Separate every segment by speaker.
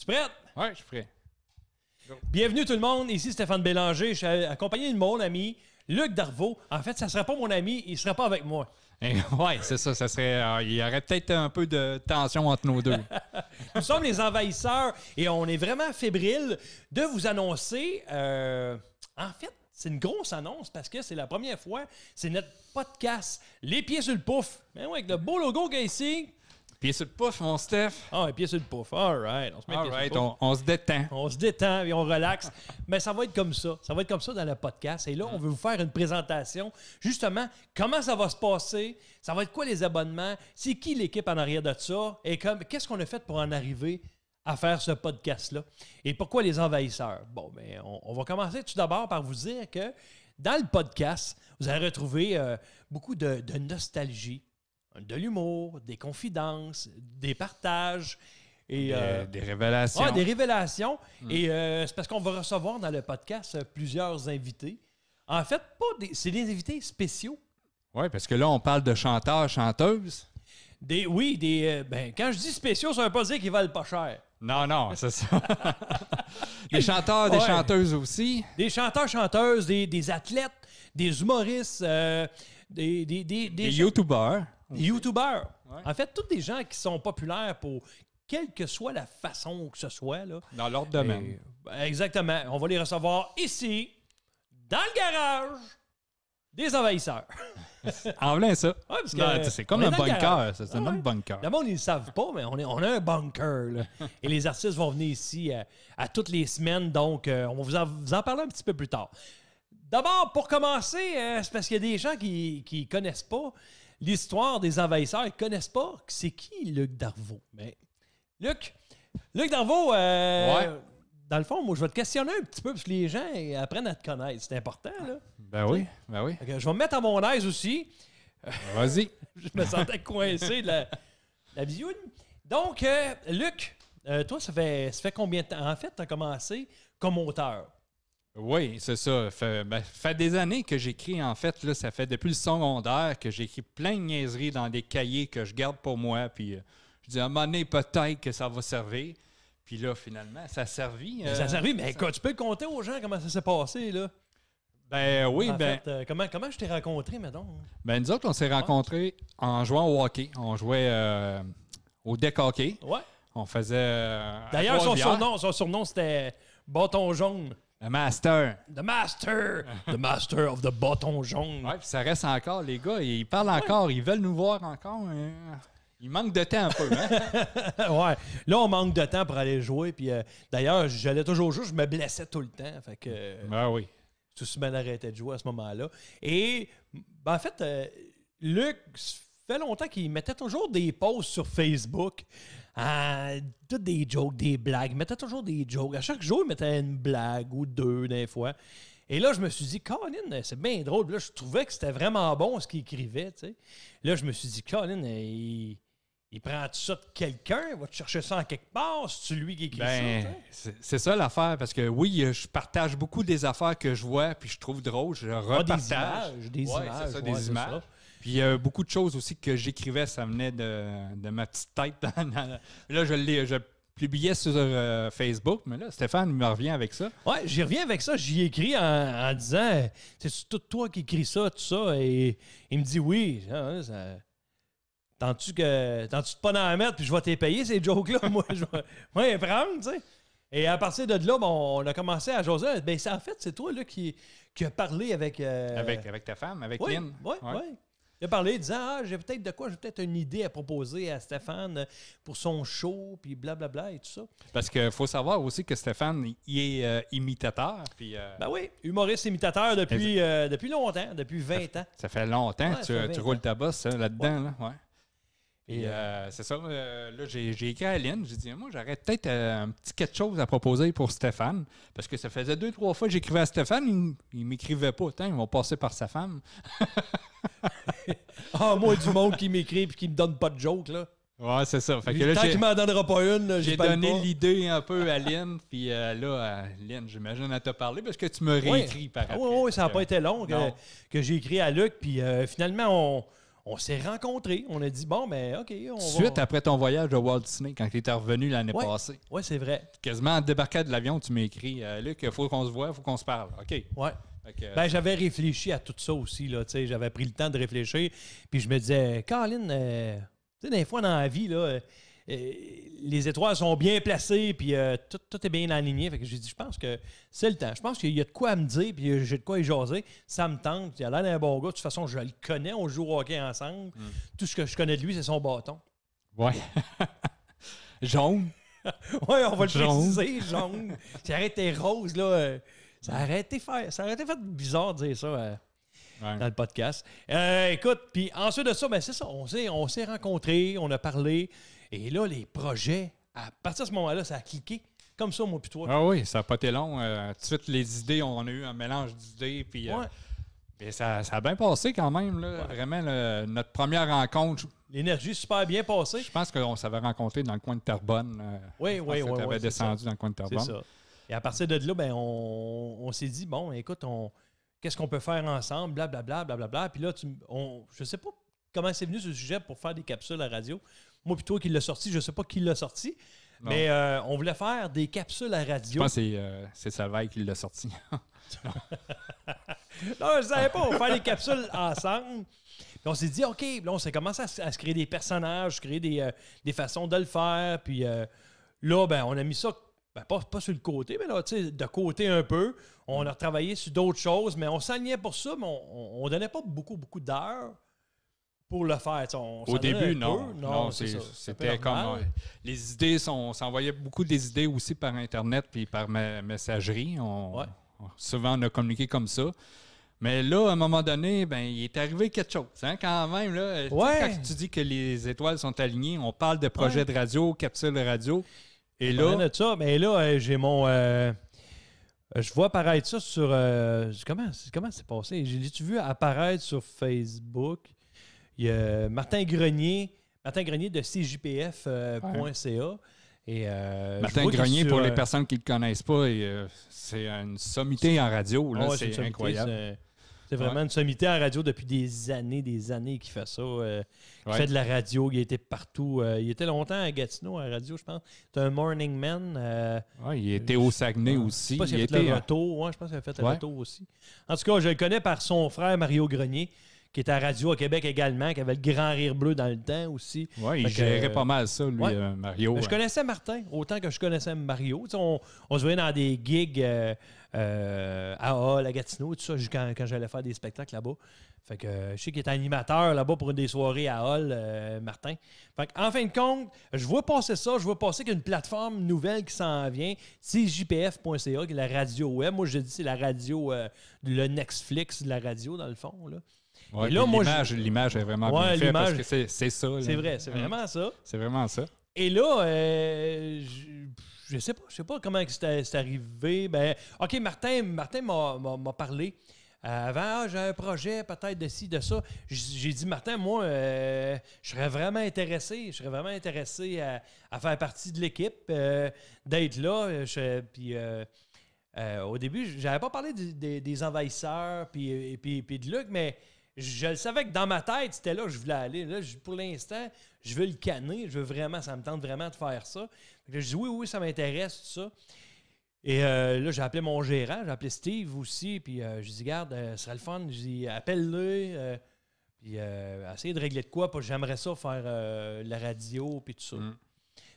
Speaker 1: Tu prête?
Speaker 2: Oui, je suis prêt.
Speaker 1: Bienvenue tout le monde, ici Stéphane Bélanger. Je suis accompagné de mon ami Luc Darvaux. En fait, ça ne serait pas mon ami, il ne serait pas avec moi.
Speaker 2: Oui, c'est ça. Ça serait, il y aurait peut-être un peu de tension entre nos deux.
Speaker 1: Nous sommes les envahisseurs et on est vraiment fébriles de vous annoncer. En fait, c'est une grosse annonce parce que c'est la première fois. C'est notre podcast Les Pieds sur le Pouf. Ben ouais, avec le beau logo qu'il y a ici.
Speaker 2: Pieds sur le pouf, mon Steph.
Speaker 1: Ah, les pieds sur le pouf. All right. On se met les pieds sur le pouf.
Speaker 2: On se détend.
Speaker 1: On se détend et on relaxe. Mais ça va être comme ça. Ça va être comme ça dans le podcast. Et là, on veut vous faire une présentation. Justement, comment ça va se passer? Ça va être quoi les abonnements? C'est qui l'équipe en arrière de ça? Et qu'est-ce qu'on a fait pour en arriver à faire ce podcast-là? Et pourquoi les envahisseurs? Bon, bien, on va commencer tout d'abord par vous dire que dans le podcast, vous allez retrouver beaucoup de nostalgie, de l'humour, des confidences, des partages. Et,
Speaker 2: des révélations.
Speaker 1: Ah, des révélations. Et c'est parce qu'on va recevoir dans le podcast plusieurs invités. En fait, c'est des invités spéciaux.
Speaker 2: Oui, parce que là, on parle de chanteurs, chanteuses.
Speaker 1: Quand je dis spéciaux, ça veut pas dire qu'ils valent pas cher.
Speaker 2: Non, c'est ça. Des chanteurs, des chanteuses aussi.
Speaker 1: Des chanteurs, chanteuses, des athlètes, des humoristes, des
Speaker 2: youtubeurs.
Speaker 1: Des youtubeurs.
Speaker 2: Ouais.
Speaker 1: En fait, tous des gens qui sont populaires pour quelle que soit la façon que ce soit. Là.
Speaker 2: Dans leur domaine.
Speaker 1: Exactement. On va les recevoir ici, dans le garage des envahisseurs.
Speaker 2: En plein ça.
Speaker 1: Ouais, parce que
Speaker 2: c'est comme un bunker. C'est un autre bunker.
Speaker 1: Le monde, ils ne le savent pas, mais on a un bunker. Là. Et les artistes vont venir ici à toutes les semaines. Donc, on va vous en parler un petit peu plus tard. D'abord, pour commencer, c'est parce qu'il y a des gens qui ne connaissent pas l'histoire des envahisseurs. Ils ne connaissent pas c'est qui Luc Darvaux. Mais Luc Darvaux, dans le fond, moi, je vais te questionner un petit peu parce que les gens apprennent à te connaître. C'est important, là.
Speaker 2: Ben oui.
Speaker 1: Okay, je vais me mettre à mon aise aussi.
Speaker 2: Vas-y.
Speaker 1: Je me sentais coincé de la bisoune. Donc, Luc, toi, ça fait combien de temps? En fait, tu as commencé comme auteur.
Speaker 2: Oui, c'est ça. Fait des années que j'écris, en fait. Là, ça fait depuis le secondaire que j'écris plein de niaiseries dans des cahiers que je garde pour moi. Puis je dis à un moment donné, peut-être que ça va servir. Puis là, finalement, ça a servi.
Speaker 1: Ça a servi, mais tu peux compter aux gens comment ça s'est passé, là?
Speaker 2: Ben oui,
Speaker 1: en fait, comment je t'ai rencontré, mettons?
Speaker 2: Ben nous autres, on s'est rencontrés en jouant au hockey. On jouait au deck hockey.
Speaker 1: Ouais.
Speaker 2: On faisait.
Speaker 1: D'ailleurs, son surnom, c'était Bâton jaune.
Speaker 2: Le Master.
Speaker 1: The Master. The Master of the Bâton jaune.
Speaker 2: Oui, puis ça reste encore, les gars. Ils parlent encore. Ils veulent nous voir encore. Il manque de temps un peu, hein?
Speaker 1: Ouais. Là, on manque de temps pour aller jouer. Puis d'ailleurs, j'allais toujours jouer. Je me blessais tout le temps. Fait que.
Speaker 2: Ben oui.
Speaker 1: Tout se mal arrêté de jouer à ce moment-là. Et, en fait, Luc, ça fait longtemps qu'il mettait toujours des posts sur Facebook. Toutes des jokes, des blagues. Il mettait toujours des jokes. À chaque jour, il mettait une blague ou deux, des fois. Et là, je me suis dit, Colin, c'est bien drôle. Puis là, je trouvais que c'était vraiment bon ce qu'il écrivait. Tu sais. Là, je me suis dit, Colin, il prend tout ça de quelqu'un, il va te chercher ça en quelque part, c'est lui qui écrit ça.
Speaker 2: C'est ça l'affaire, parce que oui, je partage beaucoup des affaires que je vois puis je trouve drôle, je repartage.
Speaker 1: Des images.
Speaker 2: Des images. Puis il y a beaucoup de choses aussi que j'écrivais, ça venait de ma petite tête. Là, je publiais sur Facebook, mais là, Stéphane me revient avec ça.
Speaker 1: Oui, j'y reviens avec ça. J'y écris en disant, c'est tout toi qui écris ça, tout ça. Et il me dit oui. Tends-tu de pas en mettre, puis je vais t'y payer, ces jokes-là. Moi, je vais les prendre, tu sais. Et à partir de là, on a commencé à jaser. Ben, en fait, c'est toi là, qui a parlé avec...
Speaker 2: Avec ta femme, avec Lynn.
Speaker 1: Oui. Il a parlé disant, j'ai peut-être une idée à proposer à Stéphane pour son show, puis blablabla et tout ça.
Speaker 2: Parce qu'il faut savoir aussi que Stéphane, il est imitateur. Puis,
Speaker 1: ben oui, humoriste imitateur depuis longtemps, depuis 20 ans.
Speaker 2: Ça fait longtemps que tu roules ta bosse là-dedans.
Speaker 1: Ouais.
Speaker 2: Là, Et c'est ça. Là, j'ai écrit à Lynn. J'ai dit, moi, j'aurais peut-être un petit quelque chose à proposer pour Stéphane. Parce que ça faisait 2-3 fois que j'écrivais à Stéphane. Il ne m'écrivait pas. Ils vont passer par sa femme.
Speaker 1: Moi, du monde qui m'écrit et qui me donne pas de joke, là.
Speaker 2: Ouais, c'est ça. Fait que
Speaker 1: là, tant qu'il m'en donnera pas une, là,
Speaker 2: j'ai donné l'idée un peu à Lynn. Puis là, Lynn, j'imagine, elle t'a parlé parce que tu me réécris par après.
Speaker 1: Oui, ça n'a pas été long que j'ai écrit à Luc. Puis finalement, on s'est rencontrés. On a dit, bon, ben OK, on va...
Speaker 2: Suite après ton voyage de Walt Disney, quand tu étais revenu l'année passée.
Speaker 1: Oui, c'est vrai.
Speaker 2: Quasiment en débarquant de l'avion, tu m'as écrit Luc, il faut qu'on se voit, il faut qu'on se parle. OK.
Speaker 1: Oui. J'avais réfléchi à tout ça aussi. Là, j'avais pris le temps de réfléchir. Puis je me disais, Colin, tu sais, des fois dans la vie, là, les étoiles sont bien placées, puis tout est bien aligné. Fait que j'ai dit, je pense que c'est le temps. Je pense qu'il y a de quoi à me dire, puis j'ai de quoi y jaser. Ça me tente. Il a l'air d'un bon gars. De toute façon, je le connais. On joue au hockey ensemble. Tout ce que je connais de lui, c'est son bâton.
Speaker 2: Ouais. Jaune.
Speaker 1: Oui, on va le préciser, jaune. Ça aurait été rose, là. Ça aurait été fait bizarre de dire ça dans le podcast. Écoute, puis ensuite de ça, ben c'est ça. On s'est rencontrés, on a parlé. Et là, les projets, à partir de ce moment-là, ça a cliqué. Comme ça, moi puis toi.
Speaker 2: Ah oui, ça n'a pas été long. Tout de suite, les idées, on a eu un mélange d'idées. Puis ça a bien passé quand même. Là. Ouais. Vraiment, notre première rencontre.
Speaker 1: L'énergie super bien passée.
Speaker 2: Je pense qu'on s'avait rencontré dans le coin de Terrebonne.
Speaker 1: Oui.
Speaker 2: Tu avais descendu dans le coin de Terrebonne.
Speaker 1: C'est ça. Et à partir de là, ben, on s'est dit, bon, écoute, qu'est-ce qu'on peut faire ensemble, blablabla, blablabla. Puis là, je sais pas comment c'est venu ce sujet pour faire des capsules à radio. Moi, plutôt qui l'a sorti, je sais pas qui l'a sorti, non. Mais on voulait faire des capsules à radio.
Speaker 2: Je pense que c'est Salvaille qui l'a sorti.
Speaker 1: Non, je ne savais pas, on va faire des capsules ensemble. Puis on s'est dit, OK, là, on s'est commencé à se créer des personnages, créer des façons de le faire. Puis là, ben, on a mis ça. Ben, pas sur le côté, mais là, de côté un peu. On a retravaillé sur d'autres choses, mais on s'alignait pour ça, mais on ne donnait pas beaucoup d'heures pour le faire.
Speaker 2: Au début, non. Non, c'était comme... les idées, on s'envoyait beaucoup des idées aussi par Internet puis par messagerie. Souvent, on a communiqué comme ça. Mais là, à un moment donné, ben, il est arrivé quelque chose. Hein, quand même, là, quand tu dis que les étoiles sont alignées, on parle de projets de radio, capsules de radio. Et là,
Speaker 1: mais là, j'ai mon... je vois apparaître ça sur... comment c'est passé? J'ai-tu vu apparaître sur Facebook? Il y a Martin Grenier de cjpf.ca. Et,
Speaker 2: Martin Grenier, pour les personnes qui ne le connaissent pas, c'est une sommité en radio. Là, c'est incroyable.
Speaker 1: C'est vraiment une sommité en radio depuis des années qu'il fait ça. Il fait de la radio, il a été partout. Il était longtemps à Gatineau, à la radio, je pense. C'est un morning man.
Speaker 2: Il était au Saguenay aussi.
Speaker 1: Je pense qu'il a fait le retour. Je pense qu'il a fait le retour aussi. En tout cas, je le connais par son frère Mario Grenier, qui était à Radio à Québec également, qui avait le Grand Rire Bleu dans le temps aussi.
Speaker 2: Oui, il gérait pas mal ça, lui, Mario.
Speaker 1: Je connaissais Martin, autant que je connaissais Mario. On se voyait dans des gigs à Hall, à Gatineau, tout ça, quand j'allais faire des spectacles là-bas. Fait que je sais qu'il était animateur là-bas pour une des soirées à Hall, Martin. Fait en fin de compte, je vois passer ça, je vois passer qu'il y a une plateforme nouvelle qui s'en vient, cjpf.ca, qui est la radio web. Moi, je dis c'est la radio, le Netflix de la radio, dans le fond, là.
Speaker 2: Ouais, là, l'image est vraiment bien faite parce que c'est ça. Là.
Speaker 1: C'est vrai, c'est vraiment ça.
Speaker 2: C'est vraiment ça.
Speaker 1: Et là, je sais pas comment c'est arrivé. Ben, OK, Martin m'a parlé. Avant, j'ai un projet peut-être de ci, de ça. J'ai dit, Martin, moi, je serais vraiment intéressé à faire partie de l'équipe, d'être là. Puis au début, je n'avais pas parlé des envahisseurs puis de Luc, mais je le savais que dans ma tête, c'était là que je voulais aller. Là, pour l'instant, je veux le canner. Ça me tente vraiment de faire ça. Je dis oui, ça m'intéresse, tout ça. Et là, j'ai appelé mon gérant, j'ai appelé Steve aussi. Puis je lui dis, regarde, ce serait le fun. Je dis, appelle-le. Puis essayer de régler de quoi. Parce que j'aimerais ça faire la radio, puis tout ça.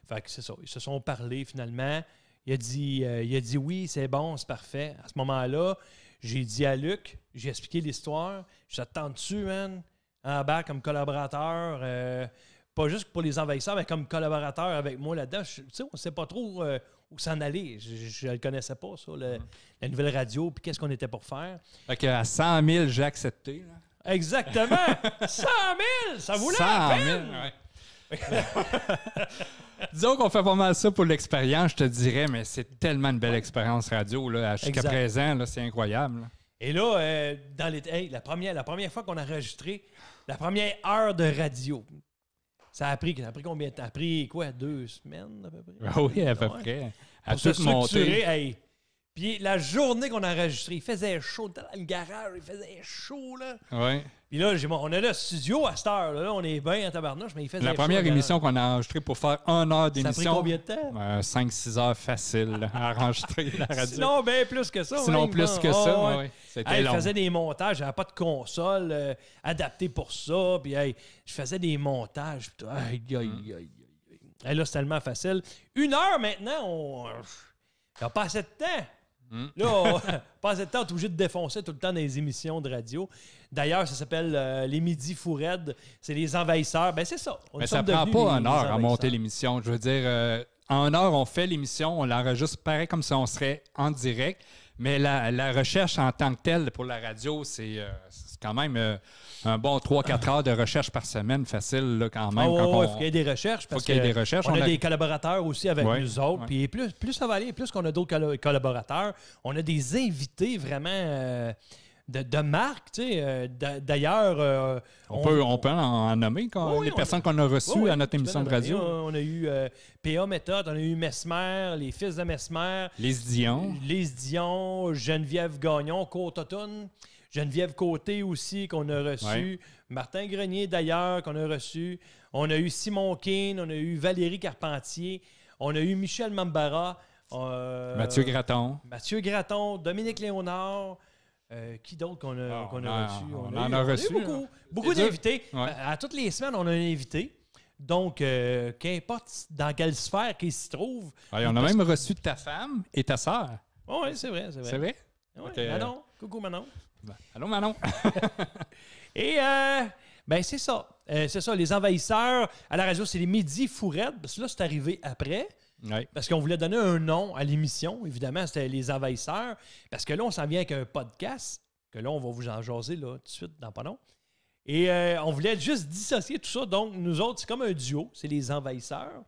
Speaker 1: Fait que c'est ça. Ils se sont parlé finalement. Il a dit oui, c'est bon, c'est parfait. À ce moment-là, j'ai dit à Luc, j'ai expliqué l'histoire. Je t'attends dessus, man, en bas comme collaborateur. Pas juste pour les envahisseurs, mais comme collaborateur avec moi là-dedans. Tu sais, on ne sait pas trop où s'en aller. Je ne le connaissais pas, ça, la nouvelle radio, puis qu'est-ce qu'on était pour faire.
Speaker 2: Fait qu'à 100 000, j'ai accepté. Là.
Speaker 1: Exactement! 100 000! Ça voulait la peine!
Speaker 2: 100 000, ouais. Disons qu'on fait pas mal ça pour l'expérience, je te dirais, mais c'est tellement une belle expérience radio. Jusqu'à présent, là, c'est incroyable. Là.
Speaker 1: Et là, la première fois qu'on a enregistré, la première heure de radio, ça a pris combien de temps? Ça a pris quoi? 2 semaines à peu près?
Speaker 2: Ah oui, à peu près. À
Speaker 1: tout
Speaker 2: monter.
Speaker 1: Puis la journée qu'on a enregistré, il faisait chaud. Dans le garage, il faisait chaud, là.
Speaker 2: Oui.
Speaker 1: Puis là, on a le studio à cette heure. Là, on est bien en tabarnouche, mais il fait
Speaker 2: La première émission qu'on a enregistrée pour faire 1 heure d'émission.
Speaker 1: Ça a pris combien de temps?
Speaker 2: 5-6 heures facile là, à enregistrer la radio.
Speaker 1: Sinon, bien plus que ça.
Speaker 2: Sinon,
Speaker 1: ouais,
Speaker 2: plus que ça, oui.
Speaker 1: C'était long. Je faisais des montages, j'avais pas de console adaptée pour ça. Puis je faisais des montages. Là, c'est tellement facile. 1 heure maintenant, il n'y a pas assez de temps. Là, pas assez de temps, on est obligé de défoncer tout le temps dans les émissions de radio. D'ailleurs, ça s'appelle les Midis Fou Raides. C'est les envahisseurs. Ben c'est ça.
Speaker 2: Mais ça prend pas 1 heure à monter l'émission. Je veux dire, en 1 heure, on fait l'émission, on l'enregistre pareil comme si on serait en direct. Mais la recherche en tant que telle pour la radio, c'est quand même un bon 3-4 heures de recherche par semaine, facile là, quand même.
Speaker 1: Il faut qu'il y ait des recherches. Parce qu'il y ait des recherches. On a des collaborateurs aussi avec nous autres. Puis plus ça va aller, plus qu'on a d'autres collaborateurs, on a des invités vraiment de marque. Tu sais. D'ailleurs...
Speaker 2: on peut en nommer les personnes qu'on a reçues à notre émission de radio.
Speaker 1: On a eu P.A. Méthode, on a eu Mesmer, les fils de Mesmer.
Speaker 2: Lise Dion,
Speaker 1: Geneviève Gagnon, Côte-Automne. Geneviève Côté aussi, qu'on a reçu. Ouais. Martin Grenier, d'ailleurs, qu'on a reçu. On a eu Simon Keane, on a eu Valérie Carpentier. On a eu Michel Mambara.
Speaker 2: Mathieu Gratton.
Speaker 1: Dominique Léonard. Qui d'autre qu'on a reçu?
Speaker 2: On en a reçu.
Speaker 1: Beaucoup d'invités. Ouais. À toutes les semaines, on a un invité. Donc, qu'importe dans quelle sphère qu'il s'y trouve.
Speaker 2: On a même reçu ta femme et ta sœur.
Speaker 1: Oui, c'est vrai.
Speaker 2: C'est vrai?
Speaker 1: Ouais, okay. Manon. Coucou, Manon.
Speaker 2: Allô, Manon.
Speaker 1: Et, c'est ça. C'est ça, les envahisseurs. À la radio, c'est les Midis Fou Raides. Parce que là, c'est arrivé après.
Speaker 2: Oui.
Speaker 1: Parce qu'on voulait donner un nom à l'émission. Évidemment, c'était les envahisseurs. Parce que là, on s'en vient avec un podcast. Que là, on va vous en jaser là, tout de suite dans pas long. Et on voulait juste dissocier tout ça. Donc, nous autres, c'est comme un duo. C'est les envahisseurs.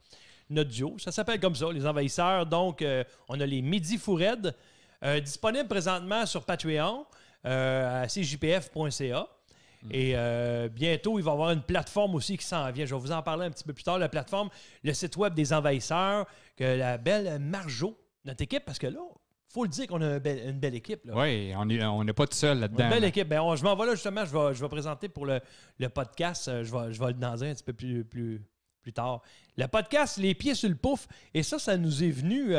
Speaker 1: Notre duo. Ça s'appelle comme ça, les envahisseurs. Donc, on a les Midis Fou Raides. Disponible présentement sur Patreon. À cjpf.ca. Et bientôt, il va y avoir une plateforme aussi qui s'en vient. Je vais vous en parler un petit peu plus tard. La plateforme, le site web des envahisseurs, que la belle Marjo, notre équipe, parce que là, il faut le dire qu'on a une belle équipe. Là.
Speaker 2: Oui, on n'est pas tout seul là-dedans.
Speaker 1: Une belle équipe. Ben, je m'en vais là justement, je vais présenter pour le podcast. Je vais le dans un petit peu plus tard. Le podcast, Les Pieds sur le Pouf. Et ça nous est venu...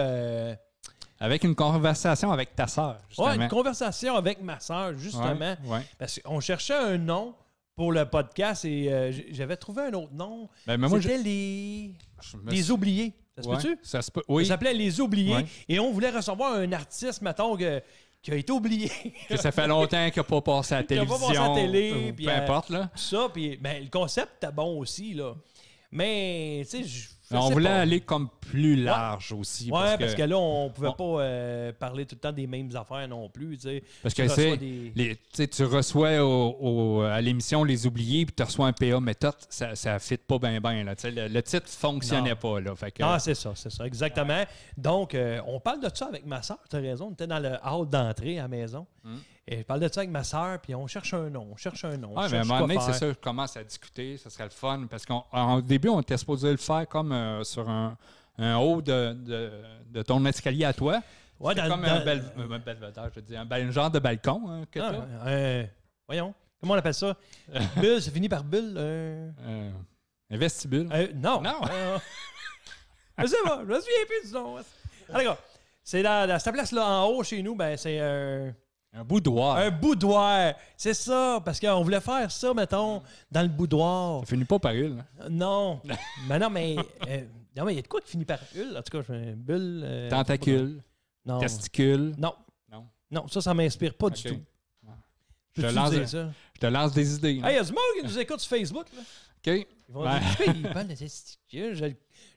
Speaker 2: Avec une conversation avec ta sœur, justement.
Speaker 1: Oui, une conversation avec ma sœur, justement.
Speaker 2: Ouais.
Speaker 1: Parce qu'on cherchait un nom pour le podcast et j'avais trouvé un autre nom. C'était les Oubliés. Ça se peut-tu?
Speaker 2: Ça se peut, oui.
Speaker 1: Ça s'appelait Les Oubliés. Ouais. Et on voulait recevoir un artiste, mettons, qui a été oublié.
Speaker 2: Que ça fait longtemps qu'il n'a pas passé à la télévision.
Speaker 1: Qu'il n'a pas passé à la télé.
Speaker 2: Peu importe, là.
Speaker 1: Ça, puis le concept était bon aussi, là. Mais, tu sais,
Speaker 2: on voulait aller comme plus large aussi.
Speaker 1: Oui, parce que là, on ne pouvait pas parler tout le temps des mêmes affaires non plus. T'sais.
Speaker 2: Parce que tu reçois à l'émission Les Oubliés, puis tu reçois un PA méthode, ça ne fit pas bien. Le titre ne fonctionnait pas. Là, fait que,
Speaker 1: c'est ça, exactement. Ouais. Donc, on parle de ça avec ma soeur, tu as raison. On était dans le hall d'entrée à la maison. Et je parle de ça avec ma soeur, puis on cherche un nom.
Speaker 2: Oui, mais à un moment donné, c'est ça, je commence à discuter, ça serait le fun. Parce qu'au début, on était supposé le faire comme sur un haut de ton escalier à toi.
Speaker 1: Ouais,
Speaker 2: comme un belvédère, je veux dire, un genre de balcon hein, que
Speaker 1: voyons, comment on appelle ça? Bulle, ça finit par bulle.
Speaker 2: Un vestibule?
Speaker 1: Non. Je sais pas, je me souviens plus du nom. Alors, c'est cette place-là en haut chez nous, c'est
Speaker 2: un boudoir.
Speaker 1: Un boudoir. C'est ça, parce qu'on voulait faire ça, mettons, dans le boudoir.
Speaker 2: Ça finit pas par bulle.
Speaker 1: Non. mais non, mais il y a de quoi qui finit par bulle? En tout cas, je fais une bulle.
Speaker 2: Tentacule.
Speaker 1: Non.
Speaker 2: Testicule.
Speaker 1: Non, ça m'inspire pas du tout.
Speaker 2: Je te lance des idées.
Speaker 1: Il y a du monde qui nous écoute sur Facebook. Là.
Speaker 2: OK.
Speaker 1: Ils vont dire, il parle de testicules. Je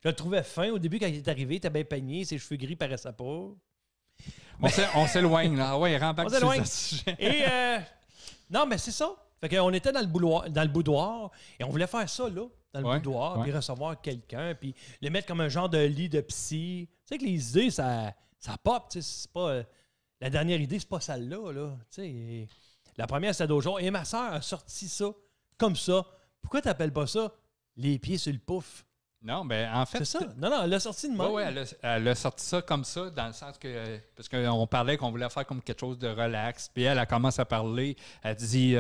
Speaker 1: le trouvais fin au début quand il est arrivé. Il était bien peigné, ses cheveux gris paraissaient pas.
Speaker 2: On s'éloigne, là. Ouais, remballe
Speaker 1: sur ce sujet. Et non, mais c'est ça. Fait qu'on était dans le boudoir et on voulait faire ça, là, dans le boudoir, puis recevoir quelqu'un, puis le mettre comme un genre de lit de psy. Tu sais que les idées, ça pop, tu sais, c'est pas... la dernière idée, c'est pas celle-là, là. Tu sais, la première, c'était d'autres jours. Et ma soeur a sorti ça, comme ça. Pourquoi t'appelles pas ça les pieds sur le pouf?
Speaker 2: Non, ben en fait...
Speaker 1: C'est ça. Non, elle l'a sorti de moi.
Speaker 2: Oui, elle a sorti ça comme ça, dans le sens que... Parce qu'on parlait qu'on voulait faire comme quelque chose de relax. Puis elle commence à parler. Elle dit...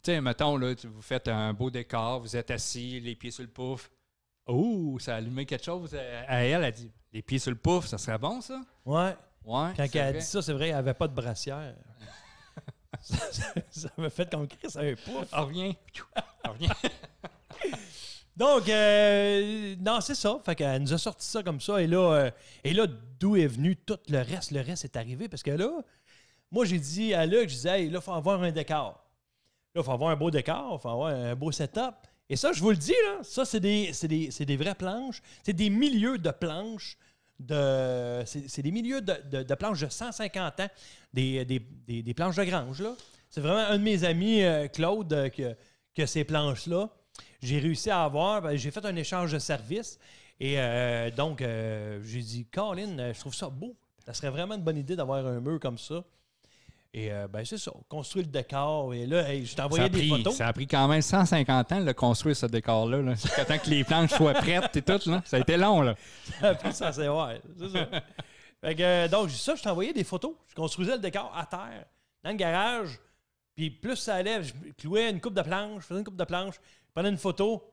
Speaker 2: Tu sais, mettons, là, vous faites un beau décor, vous êtes assis, les pieds sur le pouf. Oh, ça a allumé quelque chose. Elle a dit, les pieds sur le pouf, ça serait bon, ça?
Speaker 1: Ouais.
Speaker 2: Ouais.
Speaker 1: Quand elle a dit ça, c'est vrai, elle n'avait pas de brassière. ça m'a fait comme Chris un pouf.
Speaker 2: On revient. On revient.
Speaker 1: Donc, non, c'est ça. Fait qu'elle nous a sorti ça comme ça. Et là, d'où est venu tout le reste? Le reste est arrivé parce que là, moi, j'ai dit à Luc, je disais, hey, là, il faut avoir un décor. Là, il faut avoir un beau décor, il faut avoir un beau setup. Et ça, je vous le dis, là, ça, c'est des vraies planches. C'est des milieux de planches. C'est des milieux de planches de 150 ans. Des planches de grange, là. C'est vraiment un de mes amis, Claude, qui a ces planches-là. J'ai réussi à avoir, j'ai fait un échange de services et donc j'ai dit, Colin, je trouve ça beau. Ça serait vraiment une bonne idée d'avoir un mur comme ça. Et c'est ça, construire le décor. Et là, je t'ai envoyé des photos.
Speaker 2: Ça a pris quand même 150 ans de construire ce décor-là. Là. Jusqu'à temps que les planches soient prêtes et tout. Là. Ça a été long. Là.
Speaker 1: Ça a pris ça, c'est ça. Fait que, donc, ça, je t'ai envoyé des photos. Je construisais le décor à terre, dans le garage. Puis plus ça allait, je clouais une coupe de planches, je faisais une coupe de planches, je prenais une photo.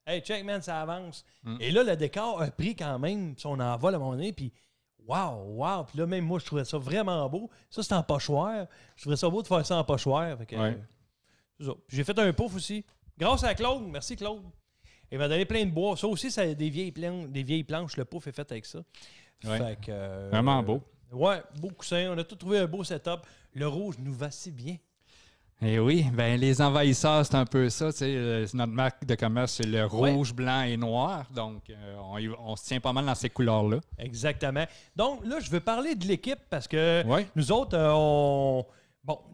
Speaker 1: Hey, check, man, ça avance. Et là, le décor a pris quand même son envol à un moment donné. Puis, wow. Puis là, même moi, je trouvais ça vraiment beau. Ça, c'était en pochoir. Je trouvais ça beau de faire ça en pochoir. Fait que, c'est ça. Puis j'ai fait un pouf aussi. Grâce à Claude. Merci, Claude. Il m'a donné plein de bois. Ça aussi, c'est des vieilles planches. Le pouf est fait avec ça.
Speaker 2: Ouais.
Speaker 1: Fait que,
Speaker 2: vraiment beau.
Speaker 1: Ouais, beau coussin. On a tout trouvé un beau setup. Le rouge nous va si bien.
Speaker 2: Eh oui, ben les envahisseurs, c'est un peu ça. Notre marque de commerce, c'est le rouge, blanc et noir. Donc, on se tient pas mal dans ces couleurs-là.
Speaker 1: Exactement. Donc, là, je veux parler de l'équipe parce que nous autres,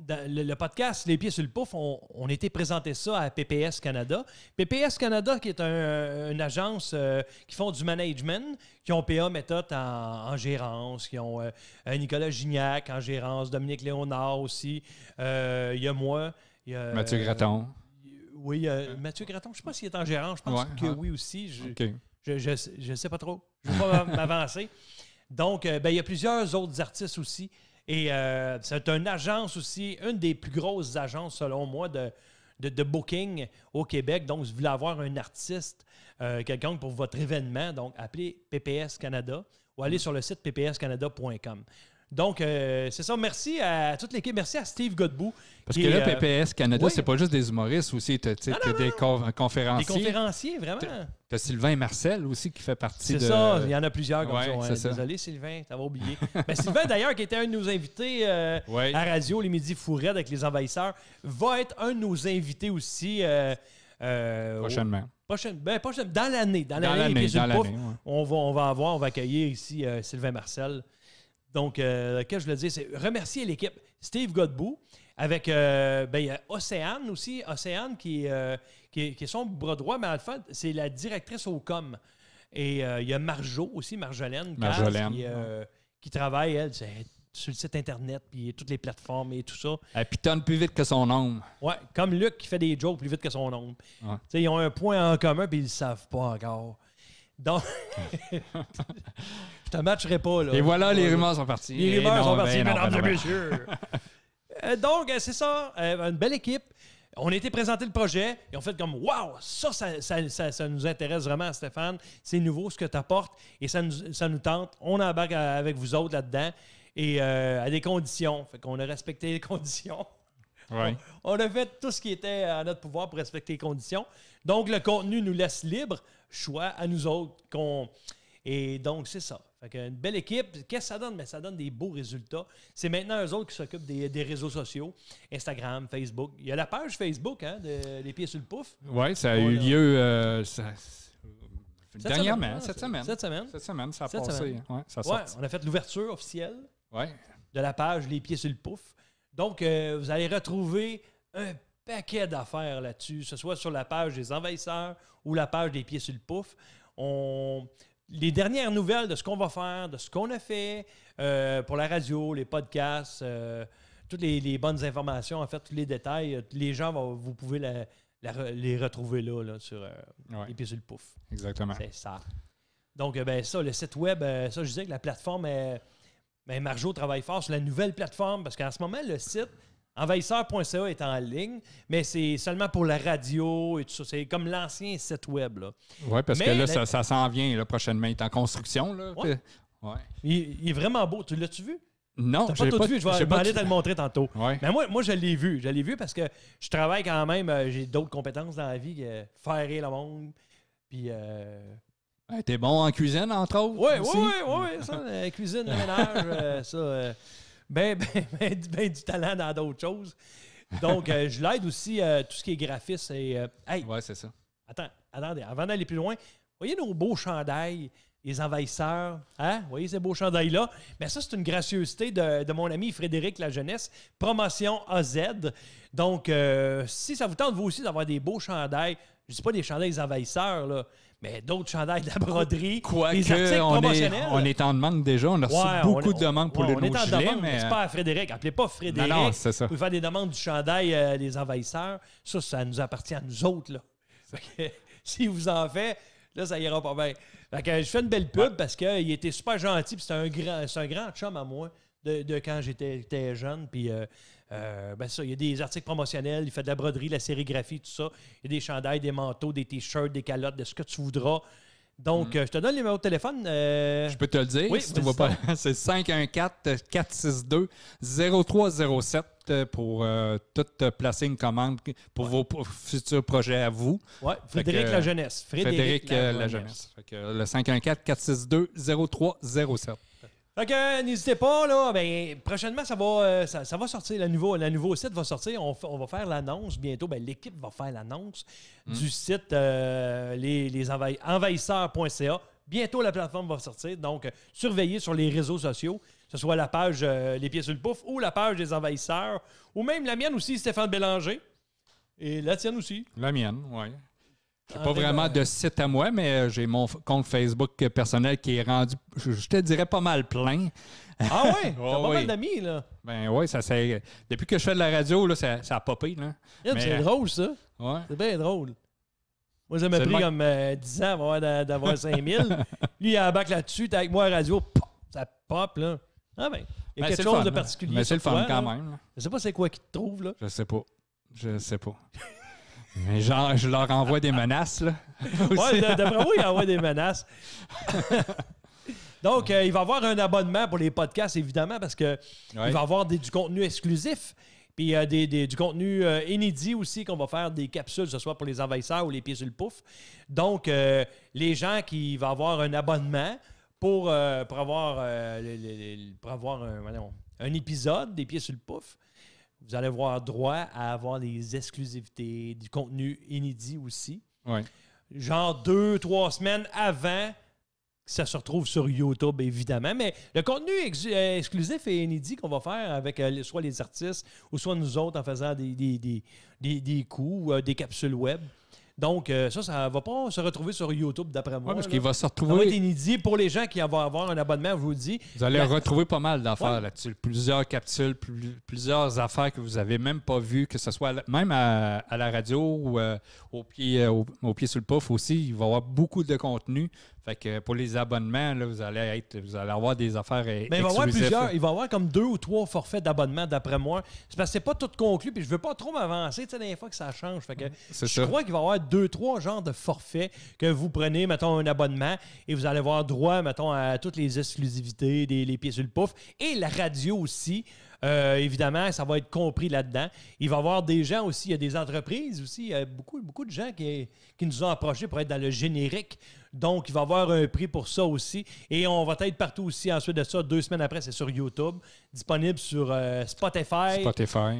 Speaker 1: le podcast Les Pieds sur le Pouf, on a été présenté ça à PPS Canada. PPS Canada, qui est une agence qui font du management, qui ont PA Méthode en gérance, qui ont Nicolas Gignac en gérance, Dominique Léonard aussi. Il y a moi. Il y a,
Speaker 2: Mathieu Graton.
Speaker 1: Oui, Mathieu Graton, je ne sais pas s'il est en gérance. Je pense que oui aussi. Je ne sais pas trop. Je ne veux pas m'avancer. Donc, il y a plusieurs autres artistes aussi. Et c'est une agence aussi, une des plus grosses agences, selon moi, de booking au Québec. Donc, si vous voulez avoir un artiste, quelqu'un pour votre événement, donc appelez PPS Canada ou allez sur le site ppscanada.com. Donc, c'est ça. Merci à toute l'équipe. Merci à Steve Godbout.
Speaker 2: Parce que là, PPS Canada, c'est pas juste des humoristes aussi. Tu as des conférenciers.
Speaker 1: Des conférenciers, vraiment.
Speaker 2: Tu as Sylvain et Marcel aussi qui fait partie de...
Speaker 1: C'est ça. Il y en a plusieurs comme ça.
Speaker 2: Ça.
Speaker 1: Désolé, Sylvain, t'avais oublié. Mais Sylvain, d'ailleurs, qui était un de nos invités à Radio, les Midis Fourraides avec les envahisseurs, va être un de nos invités aussi...
Speaker 2: prochainement.
Speaker 1: Dans l'année. On va accueillir ici Sylvain Marcel. Donc, ce que je voulais dire, c'est remercier l'équipe. Steve Godbout, avec il y a Océane aussi. Océane qui est son bras droit, mais en fait, c'est la directrice au com. Et il y a Marjo aussi, Marjolaine. Qui travaille, elle, sur le site Internet, puis toutes les plateformes et tout ça.
Speaker 2: Elle pitonne plus vite que son ombre.
Speaker 1: Oui, comme Luc qui fait des jokes plus vite que son ombre. Ouais. Ils ont un point en commun, puis ils ne le savent pas encore. Donc, je te matcherai pas. Là.
Speaker 2: Et voilà, les rumeurs sont parties.
Speaker 1: Les rumeurs sont parties, mesdames et messieurs. Donc, c'est ça, une belle équipe. On a été présenter le projet et on fait comme « Wow! Ça nous intéresse vraiment, Stéphane. C'est nouveau ce que tu apportes et ça nous tente. On embarque avec vous autres là-dedans et à des conditions. » Fait qu'on a respecté les conditions.
Speaker 2: Ouais.
Speaker 1: On a fait tout ce qui était à notre pouvoir pour respecter les conditions. Donc, le contenu nous laisse libre, choix à nous autres. Et donc, c'est ça. Fait qu'une belle équipe. Qu'est-ce que ça donne? Mais ça donne des beaux résultats. C'est maintenant eux autres qui s'occupent des réseaux sociaux. Instagram, Facebook. Il y a la page Facebook, hein, Les Pieds sur le Pouf.
Speaker 2: Oui, ça a eu lieu dernièrement, cette semaine.
Speaker 1: Cette
Speaker 2: semaine, ça a passé.
Speaker 1: On a fait l'ouverture officielle
Speaker 2: de
Speaker 1: la page Les Pieds sur le Pouf. Donc, vous allez retrouver un paquet d'affaires là-dessus, que ce soit sur la page des envahisseurs ou la page des Pieds sur le Pouf. Les dernières nouvelles de ce qu'on va faire, de ce qu'on a fait pour la radio, les podcasts, toutes les bonnes informations, en fait, tous les détails, les gens, vous pouvez les retrouver là sur Les Pieds sur le Pouf.
Speaker 2: Exactement.
Speaker 1: C'est ça. Donc, ça, le site web, ça, je disais que la plateforme, Marjo travaille fort sur la nouvelle plateforme parce qu'en ce moment, le site, Envahisseur.ca est en ligne, mais c'est seulement pour la radio et tout ça. C'est comme l'ancien site web.
Speaker 2: Oui, parce que là, ça s'en vient là, prochainement. Il est en construction. Là.
Speaker 1: Ouais.
Speaker 2: Ouais.
Speaker 1: Il est vraiment beau. Tu l'as-tu vu?
Speaker 2: Non,
Speaker 1: T'as pas tout vu. Je vais aller te le montrer tantôt.
Speaker 2: Ouais.
Speaker 1: Mais moi, je l'ai vu. Je l'ai vu parce que je travaille quand même. J'ai d'autres compétences dans la vie que faire rire le monde. Puis.
Speaker 2: T'es bon en cuisine, entre autres?
Speaker 1: Oui. Ça, la cuisine, le ménage, ça. Ben du talent dans d'autres choses. Donc, je l'aide aussi tout ce qui est graphisme. Hey,
Speaker 2: ouais, c'est ça.
Speaker 1: Attendez, avant d'aller plus loin, voyez nos beaux chandails, les envahisseurs. Hein? Vous voyez ces beaux chandails-là? Mais ça, c'est une gracieuseté de mon ami Frédéric La Jeunesse, Promotion AZ. Donc, si ça vous tente, vous aussi, d'avoir des beaux chandails, je ne dis pas des chandails des envahisseurs, là, mais d'autres chandails de la broderie, des articles promotionnels.
Speaker 2: On est en demande déjà. On a reçu beaucoup de demandes pour les nouveaux gilets.
Speaker 1: Mais c'est pas à Frédéric. Appelez pas Frédéric.
Speaker 2: Non, c'est ça.
Speaker 1: Vous pouvez faire des demandes du chandail des envahisseurs. Ça nous appartient à nous autres. Là. Si vous en faites, là, ça ira pas bien. Fait que je fais une belle pub parce qu'il était super gentil. C'est un grand chum à moi de quand j'étais jeune. Puis ça, il y a des articles promotionnels, il fait de la broderie, de la sérigraphie, tout ça. Il y a des chandails, des manteaux, des t-shirts, des calottes, de ce que tu voudras. Donc, je te donne le numéro de téléphone.
Speaker 2: Je peux te le dire,
Speaker 1: oui,
Speaker 2: si tu vois pas. C'est 514-462-0307 pour tout placer une commande pour vos futurs projets à vous.
Speaker 1: Oui, Frédéric La Jeunesse.
Speaker 2: Frédéric La Jeunesse. Fait que, le 514-462-0307.
Speaker 1: Fait que n'hésitez pas, là. Ben, prochainement, ça va sortir. Le nouveau site va sortir. On va faire l'annonce bientôt. Ben, l'équipe va faire l'annonce du site les envahisseurs.ca. Bientôt, la plateforme va sortir. Donc, surveillez sur les réseaux sociaux, que ce soit la page Les Pieds sur le Pouf ou la page des Envahisseurs, ou même la mienne aussi, Stéphane Bélanger. Et la tienne aussi.
Speaker 2: La mienne, oui. Je n'ai pas vraiment de site à moi, mais j'ai mon compte Facebook personnel qui est rendu, je te dirais, pas mal plein.
Speaker 1: Ah ouais? T'as pas mal d'amis, là.
Speaker 2: Ben oui, depuis que je fais de la radio, là, ça a popé. Là.
Speaker 1: Yeah, c'est drôle, ça.
Speaker 2: Ouais.
Speaker 1: C'est bien drôle. Moi, ça m'a pris comme 10 ans d'avoir 5000. Lui, il a un bac là-dessus. T'es avec moi à la radio, pop, ça pop, là. Ah ben, il y a quelque chose de particulier.
Speaker 2: Mais c'est le fun quand même. Là.
Speaker 1: Je sais pas c'est quoi qui te trouve, là.
Speaker 2: Je sais pas. Mais genre, je leur envoie des menaces, là.
Speaker 1: Oui, d'après moi, il envoie des menaces. Donc, il va y avoir un abonnement pour les podcasts, évidemment, parce qu'il va y avoir du contenu exclusif. Puis du contenu inédit aussi, qu'on va faire des capsules, que ce soit pour les envahisseurs ou les pieds sur le pouf. Donc, les gens qui vont avoir un abonnement pour avoir un épisode des pieds sur le pouf, vous allez avoir droit à avoir des exclusivités, du contenu inédit aussi.
Speaker 2: Oui.
Speaker 1: Genre 2-3 semaines avant que ça se retrouve sur YouTube, évidemment. Mais le contenu exclusif et inédit qu'on va faire avec soit les artistes ou soit nous autres en faisant des coups, des capsules web. Donc, ça va pas se retrouver sur YouTube, d'après moi.
Speaker 2: Oui, parce qu'il va se retrouver...
Speaker 1: Ça va être inédit pour les gens qui vont avoir un abonnement, je vous le dis.
Speaker 2: Vous allez retrouver pas mal d'affaires là-dessus. Plusieurs capsules, plusieurs affaires que vous n'avez même pas vues, que ce soit même à la radio ou au pied sur le pouf aussi. Il va y avoir beaucoup de contenu. Fait que pour les abonnements, là, vous allez avoir des affaires exclusives.
Speaker 1: Il va y avoir comme 2 ou 3 forfaits d'abonnement, d'après moi. C'est parce que c'est pas tout conclu, puis je veux pas trop m'avancer. Tu sais, des fois que ça change. Fait que je crois qu'il va y avoir 2-3 genres de forfaits que vous prenez, mettons, un abonnement, et vous allez avoir droit, mettons, à toutes les exclusivités, les pieds sur le pouf, et la radio aussi. Évidemment, ça va être compris là-dedans. Il va y avoir des gens aussi, il y a des entreprises aussi, il y a beaucoup de gens qui nous ont approchés pour être dans le générique. Donc, il va y avoir un prix pour ça aussi. Et on va être partout aussi. Ensuite de ça, 2 semaines après, c'est sur YouTube, disponible sur Spotify.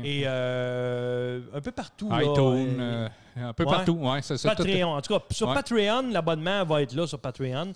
Speaker 1: Et un peu partout.
Speaker 2: iTunes, un peu partout. Ouais, c'est ça.
Speaker 1: Patreon. En tout cas, sur Patreon, l'abonnement va être là sur Patreon.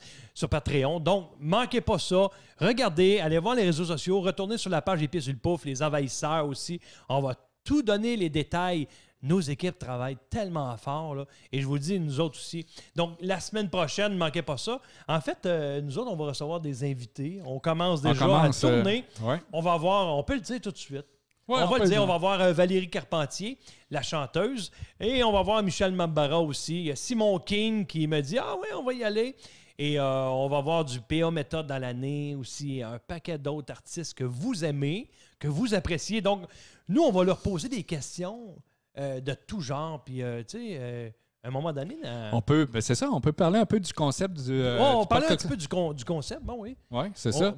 Speaker 1: Donc, manquez pas ça. Regardez, allez voir les réseaux sociaux, retournez sur la page Les Pieds sur le Pouf, les envahisseurs aussi. On va tout donner les détails. Nos équipes travaillent tellement fort, là, et je vous le dis, nous autres aussi. Donc, la semaine prochaine, ne manquez pas ça. En fait, nous autres, on va recevoir des invités. On commence déjà à tourner. On va voir, on peut le dire tout de suite.
Speaker 2: Ouais,
Speaker 1: on va le dire, on va voir Valérie Carpentier, la chanteuse, et on va voir Michel Mambara aussi. Il y a Simon King qui me dit « Ah oui, on va y aller ». Et on va avoir du PA Méthode dans l'année aussi, un paquet d'autres artistes que vous aimez, que vous appréciez. Donc, nous, on va leur poser des questions de tout genre. Puis, tu sais, à un moment donné...
Speaker 2: On peut, c'est ça, on peut parler un peu du concept du...
Speaker 1: on
Speaker 2: du
Speaker 1: parlait un
Speaker 2: podcast.
Speaker 1: petit peu du concept, bon oui.
Speaker 2: Oui, c'est ça.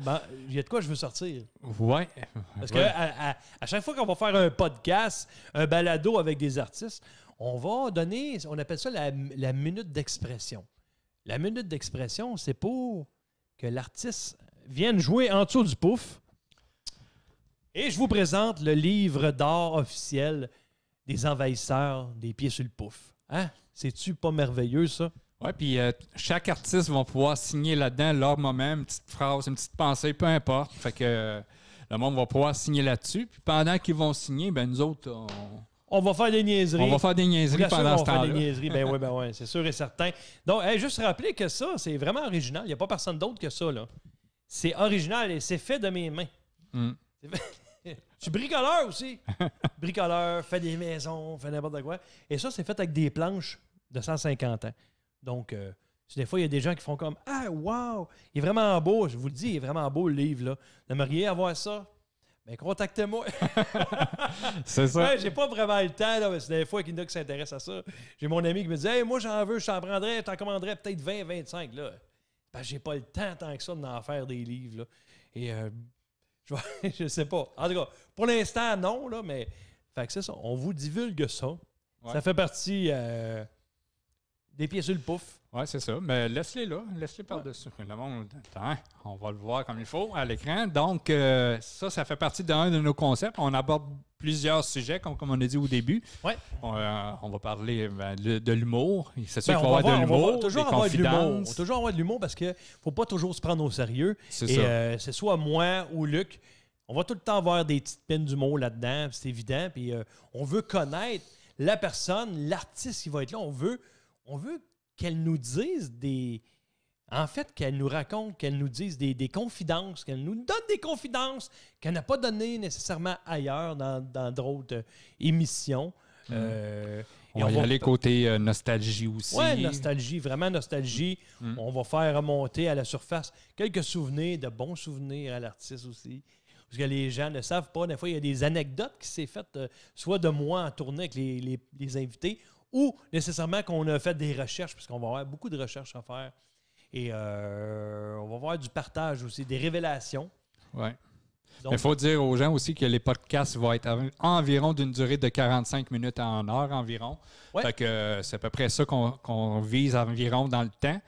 Speaker 1: Il y a de quoi je veux sortir.
Speaker 2: Oui.
Speaker 1: Parce que à chaque fois qu'on va faire un podcast, un balado avec des artistes, on va donner, on appelle ça la minute d'expression. La minute d'expression, c'est pour que l'artiste vienne jouer en dessous du pouf. Et je vous présente le livre d'art officiel des envahisseurs des pieds sur le pouf. Hein? C'est-tu pas merveilleux, ça?
Speaker 2: Oui, puis chaque artiste va pouvoir signer là-dedans leur moment, une petite phrase, une petite pensée, peu importe. Fait que le monde va pouvoir signer là-dessus. Puis pendant qu'ils vont signer, ben nous autres,
Speaker 1: on va faire des niaiseries.
Speaker 2: On va faire des niaiseries pendant ce temps-là.
Speaker 1: On va faire des niaiseries, ben oui, c'est sûr et certain. Donc, juste rappeler que ça, c'est vraiment original. Il n'y a pas personne d'autre que ça, là. C'est original et c'est fait de mes mains.
Speaker 2: Mm.
Speaker 1: Je suis bricoleur aussi. Bricoleur, fait des maisons, fait n'importe quoi. Et ça, c'est fait avec des planches de 150 ans. Donc, des fois, il y a des gens qui font comme « Ah, wow! Il est vraiment beau. » Je vous le dis, il est vraiment beau, le livre, là. Vous aimeriez avoir ça? Bien, contactez-moi.
Speaker 2: C'est ça.
Speaker 1: Ouais, j'ai pas vraiment le temps, là, mais c'est des fois qu'il y en a qui s'intéressent à ça. J'ai mon ami qui me dit « Hey, moi, j'en veux, je t'en prendrais, t'en commanderais peut-être 20, 25. » là. Ben, j'ai pas le temps tant que ça d'en faire des livres, là. Et je sais pas. En tout cas, pour l'instant, non, là, mais fait que c'est ça. On vous divulgue ça. Ouais. Ça fait partie des pieds sur le pouf.
Speaker 2: Oui, c'est ça. Mais laisse-les là. Laisse-les par-dessus. Le monde, attends, on va le voir comme il faut à l'écran. Donc, ça fait partie d'un de nos concepts. On aborde plusieurs sujets, comme on a dit au début.
Speaker 1: Ouais.
Speaker 2: On va parler de l'humour. C'est sûr
Speaker 1: qu'il
Speaker 2: va y avoir de l'humour,
Speaker 1: on va toujours avoir de l'humour. On va toujours avoir de l'humour parce qu'il ne faut pas toujours se prendre au sérieux. C'est c'est soit moi ou Luc. On va tout le temps avoir des petites pines d'humour là-dedans, c'est évident. Puis on veut connaître la personne, l'artiste qui va être là. On veut qu'elle nous dise en fait, qu'elle nous raconte, qu'elle nous dise des confidences, qu'elle nous donne des confidences qu'elle n'a pas données nécessairement ailleurs dans d'autres émissions.
Speaker 2: On va y aller côté nostalgie aussi.
Speaker 1: Oui, nostalgie, vraiment nostalgie. On va faire remonter à la surface quelques souvenirs, de bons souvenirs à l'artiste aussi. Parce que les gens ne savent pas. Des fois, il y a des anecdotes qui s'est faites, soit de moi en tournée avec les invités, ou nécessairement qu'on a fait des recherches, parce qu'on va avoir beaucoup de recherches à faire. Et on va avoir du partage aussi, des révélations.
Speaker 2: Oui. Il faut dire aux gens aussi que les podcasts vont être environ d'une durée de 45 minutes en heure environ. Ouais. Fait que c'est à peu près ça qu'on vise environ dans le temps.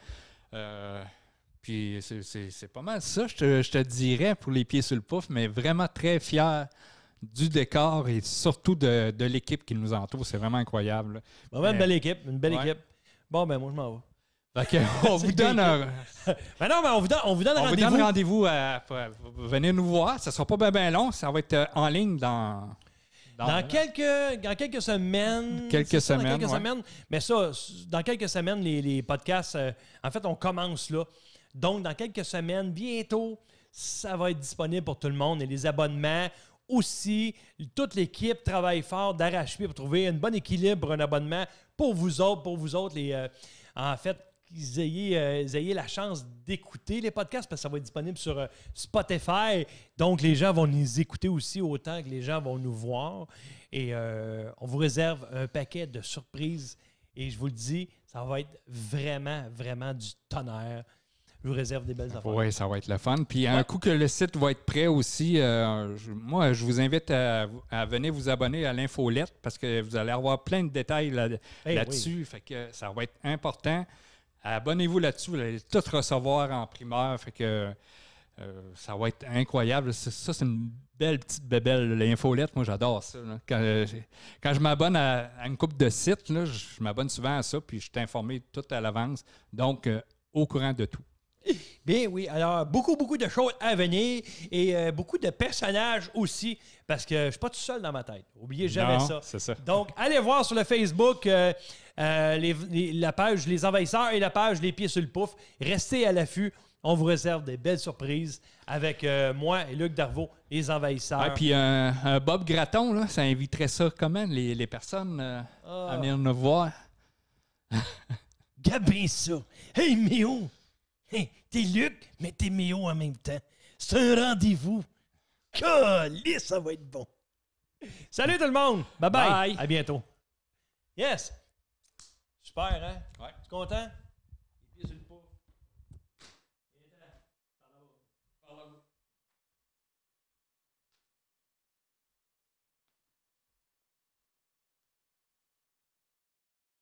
Speaker 2: Puis c'est pas mal ça, je te dirais, pour les pieds sur le pouf, mais vraiment très fier du décor et surtout de l'équipe qui nous entoure. C'est vraiment incroyable.
Speaker 1: Vraiment une belle équipe, équipe. Bon, ben moi, je m'en vais.
Speaker 2: On vous donne
Speaker 1: ben non, mais on vous donne rendez-vous.
Speaker 2: On vous donne rendez-vous pour venir nous voir. Ça ne sera pas bien long. Ça va être en ligne dans
Speaker 1: quelques semaines.
Speaker 2: Quelques semaines.
Speaker 1: Mais ça, dans quelques semaines, les podcasts, en fait, on commence là. Donc, dans quelques semaines, bientôt, ça va être disponible pour tout le monde. Et les abonnements aussi. Toute l'équipe travaille fort d'arrache-pied pour trouver un bon équilibre pour un abonnement pour vous autres, en fait, qu'ils ayez la chance d'écouter les podcasts parce que ça va être disponible sur Spotify. Donc, les gens vont nous écouter aussi autant que les gens vont nous voir. Et on vous réserve un paquet de surprises. Et je vous le dis, ça va être vraiment, vraiment du tonnerre. Je vous réserve des belles affaires.
Speaker 2: Oui, ça va être le fun. Puis un coup que le site va être prêt aussi, moi, je vous invite à venir vous abonner à l'infolette parce que vous allez avoir plein de détails là-dessus. Oui. Fait que ça va être important. Abonnez-vous là-dessus. Vous allez tout recevoir en primeur. Fait que ça va être incroyable. Ça, c'est une belle petite bébelle, l'infolette. Moi, j'adore ça. Là. Quand je m'abonne à une couple de sites, là, je m'abonne souvent à ça puis je suis informé tout à l'avance. Donc, au courant de tout.
Speaker 1: Bien oui, alors beaucoup de choses à venir et beaucoup de personnages aussi, parce que je ne suis pas tout seul dans ma tête. Oubliez jamais ça.
Speaker 2: C'est ça.
Speaker 1: Donc, allez voir sur le Facebook la page Les Envahisseurs et la page Les Pieds sur le Pouf. Restez à l'affût. On vous réserve des belles surprises avec moi et Luc Darvaux, Les Envahisseurs.
Speaker 2: Et puis un Bob Gratton, là, ça inviterait ça comment, les personnes à venir nous voir?
Speaker 1: Gabez ça. Hey, Méo! Hey, t'es Luc, mais t'es Méo en même temps. C'est un rendez-vous. Calisse, ça va être bon. Salut tout le monde. Bye-bye.
Speaker 2: Bye.
Speaker 1: À bientôt. Yes. Super, hein?
Speaker 2: Ouais.
Speaker 1: Tu es content?